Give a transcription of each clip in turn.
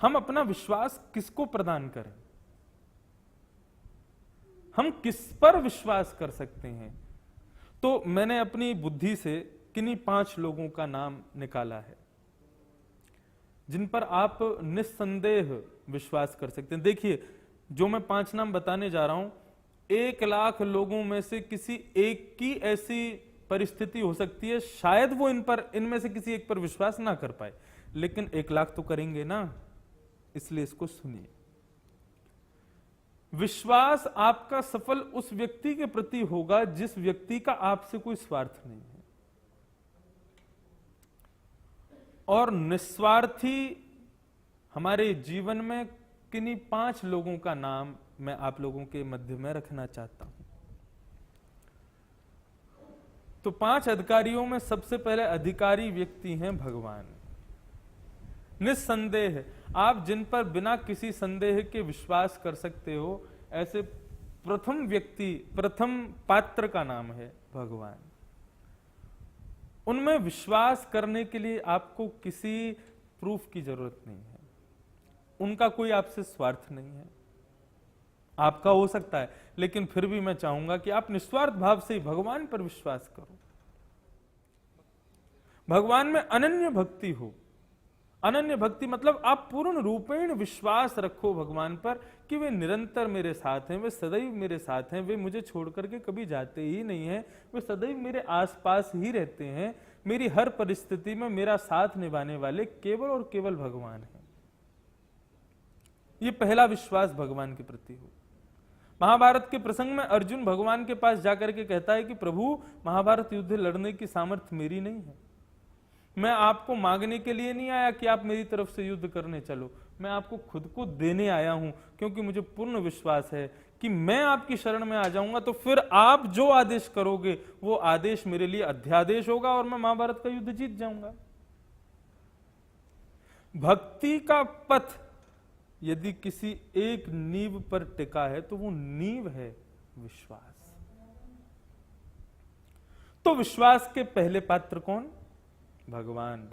हम अपना विश्वास किसको प्रदान करें? हम किस पर विश्वास कर सकते हैं? तो मैंने अपनी बुद्धि से किन्हीं 5 लोगों का नाम निकाला है जिन पर आप निस्संदेह विश्वास कर सकते हैं। देखिए, जो मैं 5 नाम बताने जा रहा हूं, 1,00,000 लोगों में से किसी एक की ऐसी परिस्थिति हो सकती है, शायद वो इनमें से किसी एक पर विश्वास ना कर पाए, लेकिन 1,00,000 तो करेंगे ना। इसलिए इसको सुनिए। विश्वास आपका सफल उस व्यक्ति के प्रति होगा जिस व्यक्ति का आपसे कोई स्वार्थ नहीं है, और निस्वार्थी हमारे जीवन में किन्हीं 5 लोगों का नाम मैं आप लोगों के मध्य में रखना चाहता हूं। तो 5 अधिकारियों में सबसे पहले अधिकारी व्यक्ति हैं भगवान। निस्संदेह आप जिन पर बिना किसी संदेह के विश्वास कर सकते हो, ऐसे प्रथम पात्र का नाम है भगवान। उनमें विश्वास करने के लिए आपको किसी प्रूफ की जरूरत नहीं है। उनका कोई आपसे स्वार्थ नहीं है, आपका हो सकता है, लेकिन फिर भी मैं चाहूंगा कि आप निस्वार्थ भाव से भगवान पर विश्वास करो। भगवान में अनन्य भक्ति हो। अनन्य भक्ति मतलब आप पूर्ण रूपेण विश्वास रखो भगवान पर कि वे निरंतर मेरे साथ हैं, वे सदैव मेरे साथ हैं, वे मुझे छोड़ करके कभी जाते ही नहीं हैं, वे सदैव मेरे आसपास ही रहते हैं, मेरी हर परिस्थिति में मेरा साथ निभाने वाले केवल और केवल भगवान हैं। ये पहला विश्वास भगवान के प्रति हो। महाभारत के प्रसंग में अर्जुन भगवान के पास जाकर के कहता है कि प्रभु, महाभारत युद्ध लड़ने की सामर्थ्य मेरी नहीं है, मैं आपको मांगने के लिए नहीं आया कि आप मेरी तरफ से युद्ध करने चलो, मैं आपको खुद को देने आया हूं, क्योंकि मुझे पूर्ण विश्वास है कि मैं आपकी शरण में आ जाऊंगा तो फिर आप जो आदेश करोगे वो आदेश मेरे लिए अध्यादेश होगा और मैं महाभारत का युद्ध जीत जाऊंगा। भक्ति का पथ यदि किसी एक नींव पर टिका है तो वो नींव है विश्वास। तो विश्वास के पहले पात्र कौन? भगवान।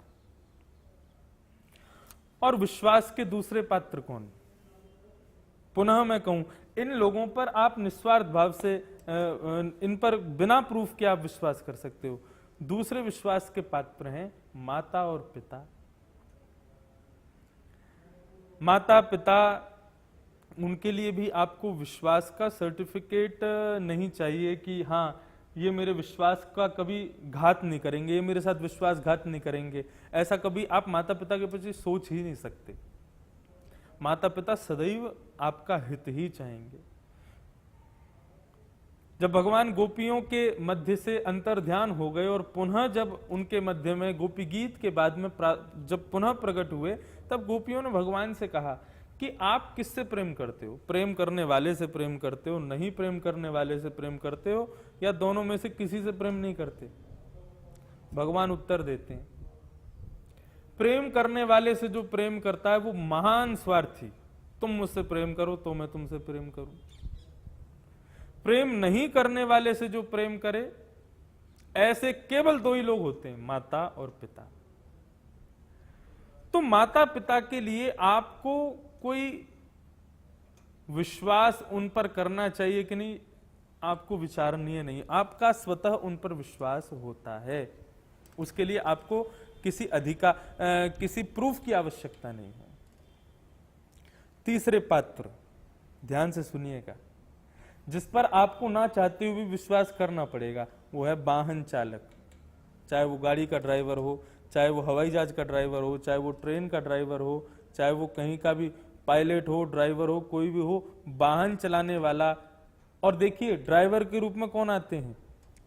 और विश्वास के दूसरे पात्र कौन? पुनः मैं कहूं, इन लोगों पर आप निस्वार्थ भाव से इन पर बिना प्रूफ के आप विश्वास कर सकते हो। दूसरे विश्वास के पात्र हैं माता और पिता। माता पिता, उनके लिए भी आपको विश्वास का सर्टिफिकेट नहीं चाहिए कि हाँ ये मेरे विश्वास का कभी घात नहीं करेंगे, ये मेरे साथ विश्वासघात नहीं करेंगे। ऐसा कभी आप माता पिता के प्रति सोच ही नहीं सकते। माता पिता सदैव आपका हित ही चाहेंगे। जब भगवान गोपियों के मध्य से अंतर ध्यान हो गए और पुनः जब उनके मध्य में गोपी गीत के बाद में जब पुनः प्रकट हुए, तब गोपियों ने भगवान से कहा कि आप किससे प्रेम करते हो? प्रेम करने वाले से प्रेम करते हो, नहीं प्रेम करने वाले से प्रेम करते हो, या दोनों में से किसी से प्रेम नहीं करते? भगवान उत्तर देते हैं, प्रेम करने वाले से जो प्रेम करता है वो महान स्वार्थी। तुम मुझसे प्रेम करो तो मैं तुमसे प्रेम करूं। प्रेम नहीं करने वाले से जो प्रेम करे, ऐसे केवल 2 ही लोग होते हैं, माता और पिता। तो माता पिता के लिए आपको कोई विश्वास उन पर करना चाहिए कि नहीं, आपको विचारणीय नहीं, आपका स्वतः उन पर विश्वास होता है। उसके लिए आपको किसी प्रूफ की आवश्यकता नहीं है। तीसरे पात्र, ध्यान से सुनिएगा, जिस पर आपको ना चाहते हुए भी विश्वास करना पड़ेगा, वो है वाहन चालक। चाहे वो गाड़ी का ड्राइवर हो, चाहे वो हवाई जहाज का ड्राइवर हो, चाहे वो ट्रेन का ड्राइवर हो, चाहे वो कहीं का भी पायलट हो, ड्राइवर हो, कोई भी हो, वाहन चलाने वाला। और देखिए, ड्राइवर के रूप में कौन आते हैं?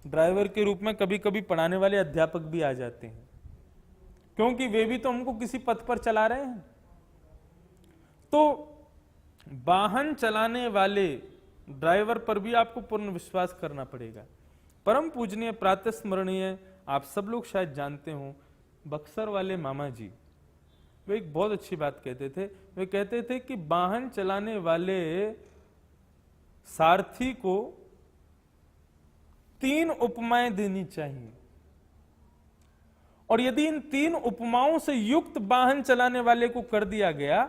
ड्राइवर के रूप में कभी कभी पढ़ाने वाले अध्यापक भी आ जाते हैं, क्योंकि वे भी तो हमको किसी पथ पर चला रहे हैं। तो वाहन चलाने वाले ड्राइवर पर भी आपको पूर्ण विश्वास करना पड़ेगा। परम पूजनीय प्रातस्मरणीय, आप सब लोग शायद जानते हो, बक्सर वाले मामा जी, वे एक बहुत अच्छी बात कहते थे। वे कहते थे कि वाहन चलाने वाले सारथी को 3 उपमाएं देनी चाहिए, और यदि इन 3 उपमाओं से युक्त वाहन चलाने वाले को कर दिया गया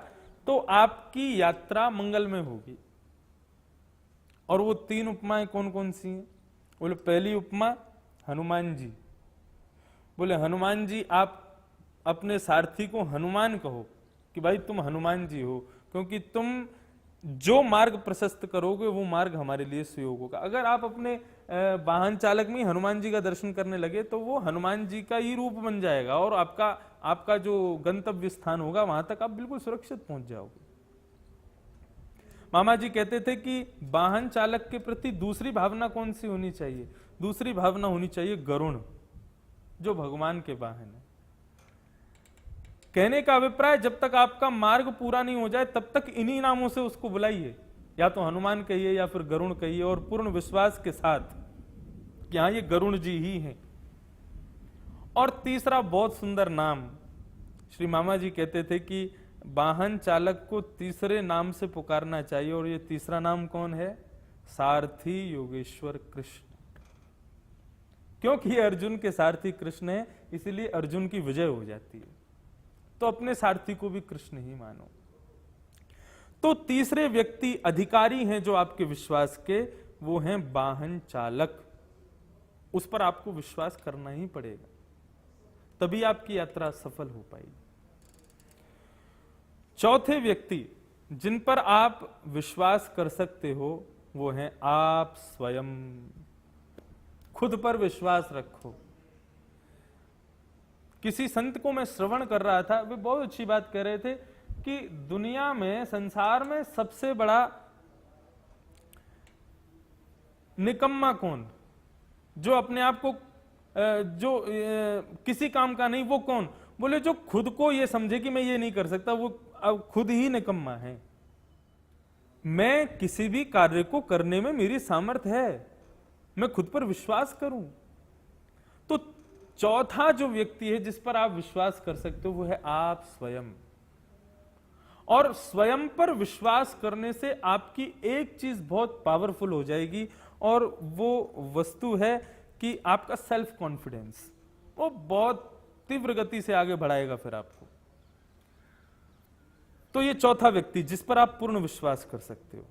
तो आपकी यात्रा मंगलमय होगी। और वो 3 उपमाएं कौन कौन सी हैं? बोले पहली उपमा हनुमान जी। बोले हनुमान जी, आप अपने सारथी को हनुमान कहो कि भाई तुम हनुमान जी हो, क्योंकि तुम जो मार्ग प्रशस्त करोगे वो मार्ग हमारे लिए सुयोग होगा। अगर आप अपने वाहन चालक में हनुमान जी का दर्शन करने लगे तो वो हनुमान जी का ही रूप बन जाएगा और आपका जो गंतव्य स्थान होगा वहां तक आप बिल्कुल सुरक्षित पहुंच जाओगे। मामा जी कहते थे कि वाहन चालक के प्रति दूसरी भावना कौन सी होनी चाहिए? दूसरी भावना होनी चाहिए गरुण, जो भगवान के वाहन है। कहने का अभिप्राय, जब तक आपका मार्ग पूरा नहीं हो जाए तब तक इन्हीं नामों से उसको बुलाइए, या तो हनुमान कहिए या फिर गरुण कहिए, और पूर्ण विश्वास के साथ कि हाँ ये गरुण जी ही हैं। और तीसरा बहुत सुंदर नाम श्री मामा जी कहते थे कि वाहन चालक को तीसरे नाम से पुकारना चाहिए, और ये तीसरा नाम कौन है? सारथी योगेश्वर कृष्ण। क्योंकि अर्जुन के सारथी कृष्ण है, इसलिए अर्जुन की विजय हो जाती है। तो अपने सारथी को भी कृष्ण ही मानो। तो तीसरे व्यक्ति अधिकारी हैं जो आपके विश्वास के, वो हैं वाहन चालक। उस पर आपको विश्वास करना ही पड़ेगा, तभी आपकी यात्रा सफल हो पाएगी। चौथे व्यक्ति जिन पर आप विश्वास कर सकते हो वो हैं आप स्वयं। खुद पर विश्वास रखो। किसी संत को मैं श्रवण कर रहा था, वे बहुत अच्छी बात कह रहे थे कि दुनिया में, संसार में सबसे बड़ा निकम्मा कौन? जो अपने आप को जो किसी काम का नहीं, वो कौन? बोले जो खुद को ये समझे कि मैं ये नहीं कर सकता, वो अब खुद ही निकम्मा है। मैं किसी भी कार्य को करने में मेरी सामर्थ्य है, मैं खुद पर विश्वास करूं। तो चौथा जो व्यक्ति है जिस पर आप विश्वास कर सकते हो वो है आप स्वयं। और स्वयं पर विश्वास करने से आपकी एक चीज बहुत पावरफुल हो जाएगी, और वो वस्तु है कि आपका सेल्फ कॉन्फिडेंस। वो बहुत तीव्र गति से आगे बढ़ाएगा फिर आपको। तो ये चौथा व्यक्ति जिस पर आप पूर्ण विश्वास कर सकते हो।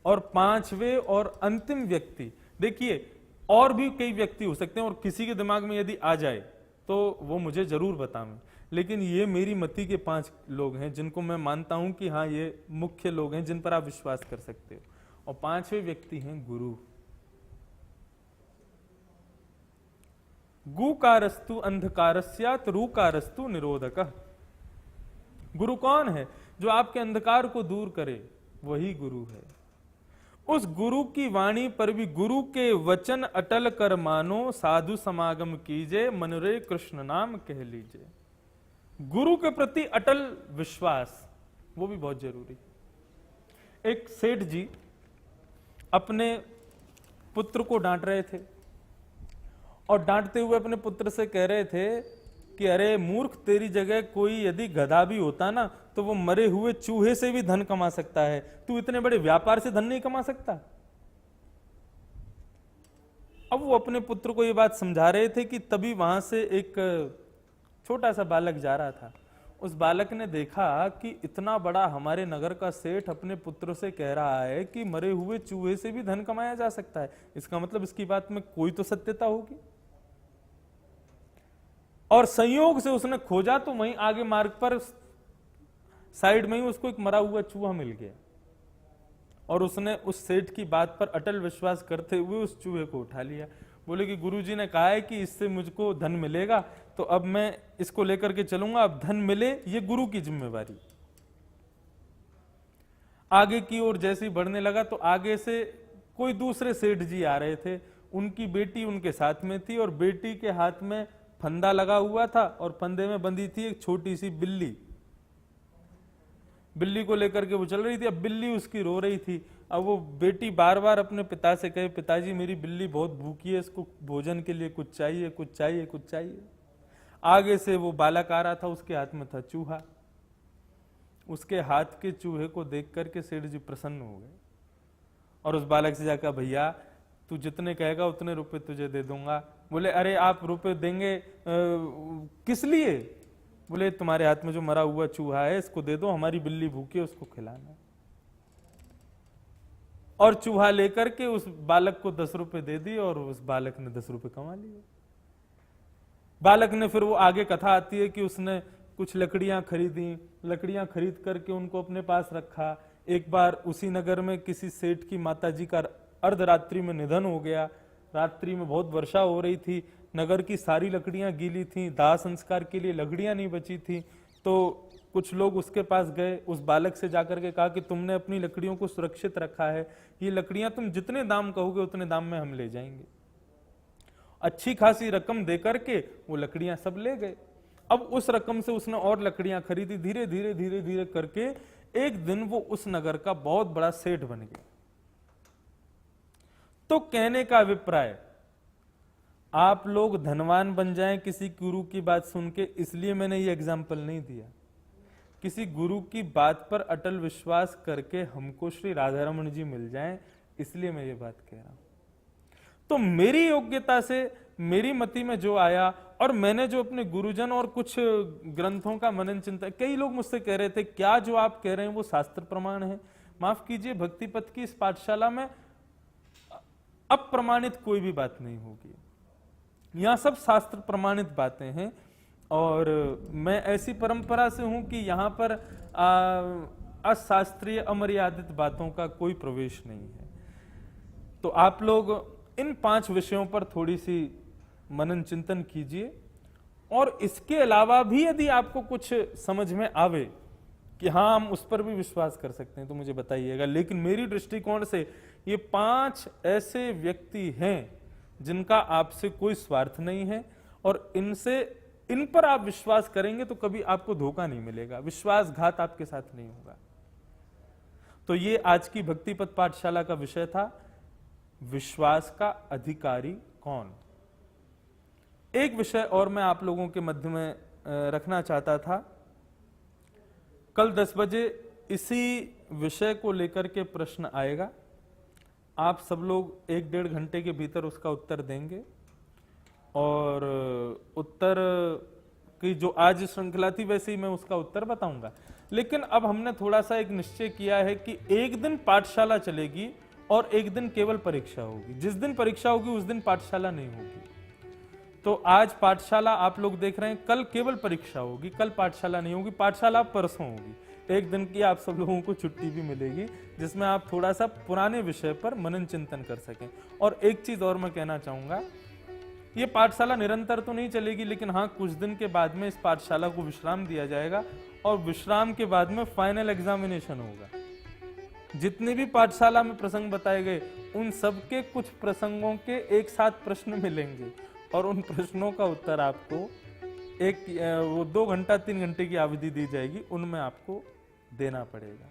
और पांचवे और अंतिम व्यक्ति, देखिए और भी कई व्यक्ति हो सकते हैं, और किसी के दिमाग में यदि आ जाए तो वो मुझे जरूर बताएं, लेकिन ये मेरी मति के 5 लोग हैं जिनको मैं मानता हूं कि हाँ ये मुख्य लोग हैं जिन पर आप विश्वास कर सकते हो। और पांचवे व्यक्ति हैं गुरु। गुकारस्तु अंधकारस्यात् रूकारस्तु निरोधकः। गुरु कौन है? जो आपके अंधकार को दूर करे, वही गुरु है। उस गुरु की वाणी पर भी, गुरु के वचन अटल कर मानो, साधु समागम कीजे, मन रे कृष्ण नाम कह लीजिए। गुरु के प्रति अटल विश्वास, वो भी बहुत जरूरी। एक सेठ जी अपने पुत्र को डांट रहे थे, और डांटते हुए अपने पुत्र से कह रहे थे कि अरे मूर्ख, तेरी जगह कोई यदि गधा भी होता ना तो वो मरे हुए चूहे से भी धन कमा सकता है, तू इतने बड़े व्यापार से धन नहीं कमा सकता। अब वो अपने पुत्र को ये बात समझा रहे थे कि तभी वहां से एक छोटा सा बालक जा रहा था। उस बालक ने देखा कि इतना बड़ा हमारे नगर का सेठ अपने पुत्र से कह रहा है कि मरे हुए चूहे से भी धन कमाया जा सकता है, इसका मतलब इसकी बात में कोई तो सत्यता होगी। और संयोग से उसने खोजा तो वहीं आगे मार्ग पर साइड में ही उसको एक मरा हुआ चूहा मिल गया, और उसने उस सेठ की बात पर अटल विश्वास करते हुए उस चूहे को उठा लिया। बोले कि गुरुजी ने कहा है कि इससे मुझको धन मिलेगा, तो अब मैं इसको लेकर के चलूंगा, अब धन मिले ये गुरु की जिम्मेवारी। आगे की ओर जैसे ही बढ़ने लगा तो आगे से कोई दूसरे सेठ जी आ रहे थे, उनकी बेटी उनके साथ में थी, और बेटी के हाथ में फंदा लगा हुआ था और फंदे में बंधी थी एक छोटी सी बिल्ली। बिल्ली को लेकर के वो चल रही थी। अब बिल्ली उसकी रो रही थी। अब वो बेटी बार बार अपने पिता से कहे, पिताजी मेरी बिल्ली बहुत भूखी है, इसको भोजन के लिए कुछ चाहिए, कुछ चाहिए, कुछ चाहिए। आगे से वो बालक आ रहा था, उसके हाथ में था चूहा। उसके हाथ के चूहे को देख करके सेठ जी प्रसन्न हो गए, और उस बालक से जाकर, भैया तू जितने कहेगा उतने रुपए तुझे दे दूंगा। बोले अरे आप रुपए देंगे किस लिए? बोले तुम्हारे हाथ में जो मरा हुआ चूहा है इसको दे दो, हमारी बिल्ली भूखी है उसको खिलाना। और चूहा लेकर के उस बालक को 10 रुपए दे दी और उस बालक ने 10 रुपए कमा लिए। बालक ने फिर वो आगे कथा आती है कि उसने कुछ लकड़ियां खरीदी, लकड़ियां खरीद करके उनको अपने पास रखा। एक बार उसी नगर में किसी सेठ की माताजी का अर्धरात्रि में निधन हो गया। रात्रि में बहुत वर्षा हो रही थी, नगर की सारी लकड़ियां गीली थी, दाह संस्कार के लिए लकड़ियां नहीं बची थी। तो कुछ लोग उसके पास गए, उस बालक से जाकर के कहा कि तुमने अपनी लकड़ियों को सुरक्षित रखा है, ये लकड़ियां तुम जितने दाम कहोगे उतने दाम में हम ले जाएंगे। अच्छी खासी रकम देकर के वो लकड़ियां सब ले गए। अब उस रकम से उसने और लकड़ियां खरीदी। धीरे धीरे धीरे धीरे करके एक दिन वो उस नगर का बहुत बड़ा सेठ बन गया। तो कहने का अभिप्राय, आप लोग धनवान बन जाएं किसी गुरु की बात सुन के, इसलिए मैंने ये एग्जाम्पल नहीं दिया। किसी गुरु की बात पर अटल विश्वास करके हमको श्री राधा रमन जी मिल जाएं, इसलिए मैं ये बात कह रहा हूं। तो मेरी योग्यता से, मेरी मति में जो आया, और मैंने जो अपने गुरुजन और कुछ ग्रंथों का मनन चिंतन, कई लोग मुझसे कह रहे थे क्या जो आप कह रहे हैं वो शास्त्र प्रमाण है। माफ कीजिए, भक्ति पथ की इस पाठशाला में अप्रमाणित कोई भी बात नहीं होगी, यहां सब शास्त्र प्रमाणित बातें हैं। और मैं ऐसी परंपरा से हूं कि यहां पर अशास्त्रीय अमर्यादित बातों का कोई प्रवेश नहीं है। तो आप लोग इन 5 विषयों पर थोड़ी सी मनन चिंतन कीजिए, और इसके अलावा भी यदि आपको कुछ समझ में आवे कि हाँ हम उस पर भी विश्वास कर सकते हैं तो मुझे बताइएगा। लेकिन मेरी दृष्टिकोण से ये 5 ऐसे व्यक्ति हैं जिनका आपसे कोई स्वार्थ नहीं है, और इन पर आप विश्वास करेंगे तो कभी आपको धोखा नहीं मिलेगा, विश्वासघात आपके साथ नहीं होगा। तो ये आज की भक्ति पथ पाठशाला का विषय था, विश्वास का अधिकारी कौन। एक विषय और मैं आप लोगों के मध्य में रखना चाहता था। कल 10 बजे इसी विषय को लेकर के प्रश्न आएगा। आप सब लोग 1-1.5 घंटे के भीतर उसका उत्तर देंगे, और उत्तर की जो आज श्रृंखला थी वैसे ही मैं उसका उत्तर बताऊंगा। लेकिन अब हमने थोड़ा सा एक निश्चय किया है कि एक दिन पाठशाला चलेगी और एक दिन केवल परीक्षा होगी। जिस दिन परीक्षा होगी उस दिन पाठशाला नहीं होगी। तो आज पाठशाला आप लोग देख रहे हैं, कल केवल परीक्षा होगी, कल पाठशाला नहीं होगी। पाठशाला परसों होगी, एक दिन की आप सब लोगों को छुट्टी भी मिलेगी, जिसमें आप थोड़ा सा पुराने विषय पर मनन चिंतन कर सकें। और एक चीज और मैं कहना चाहूंगा, ये पाठशाला निरंतर तो नहीं चलेगी, लेकिन हाँ कुछ दिन के बाद में इस पाठशाला को विश्राम दिया जाएगा, और विश्राम के बाद में फाइनल एग्जामिनेशन होगा। जितने भी पाठशाला में प्रसंग बताए गए उन सब के कुछ प्रसंगों के एक साथ प्रश्न मिलेंगे, और उन प्रश्नों का उत्तर आपको वो 2 घंटा 3 घंटे की अवधि दी जाएगी, उनमें आपको देना पड़ेगा।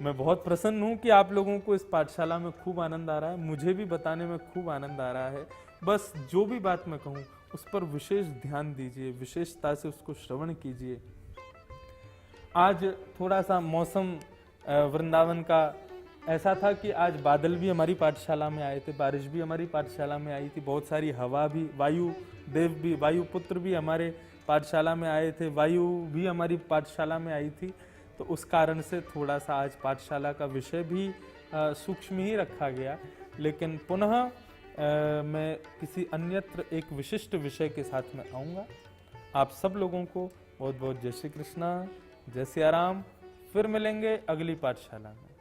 मैं बहुत प्रसन्न हूं कि आप लोगों को इस पाठशाला में खूब आनंद आ रहा है, मुझे भी बताने में खूब आनंद आ रहा है। बस जो भी बात मैं कहूं उस पर विशेष ध्यान दीजिए, विशेषता से उसको श्रवण कीजिए। आज थोड़ा सा मौसम वृंदावन का ऐसा था कि आज बादल भी हमारी पाठशाला में आए थे, बारिश भी हमारी पाठशाला में आई थी, बहुत सारी हवा भी, वायु देव भी, वायु पुत्र भी हमारे पाठशाला में आए थे, वायु भी हमारी पाठशाला में आई थी। तो उस कारण से थोड़ा सा आज पाठशाला का विषय भी सूक्ष्म ही रखा गया। लेकिन पुनः मैं किसी अन्यत्र एक विशिष्ट विषय के साथ में आऊँगा। आप सब लोगों को बहुत बहुत जय श्री कृष्णा, जय सिया राम। फिर मिलेंगे अगली पाठशाला में।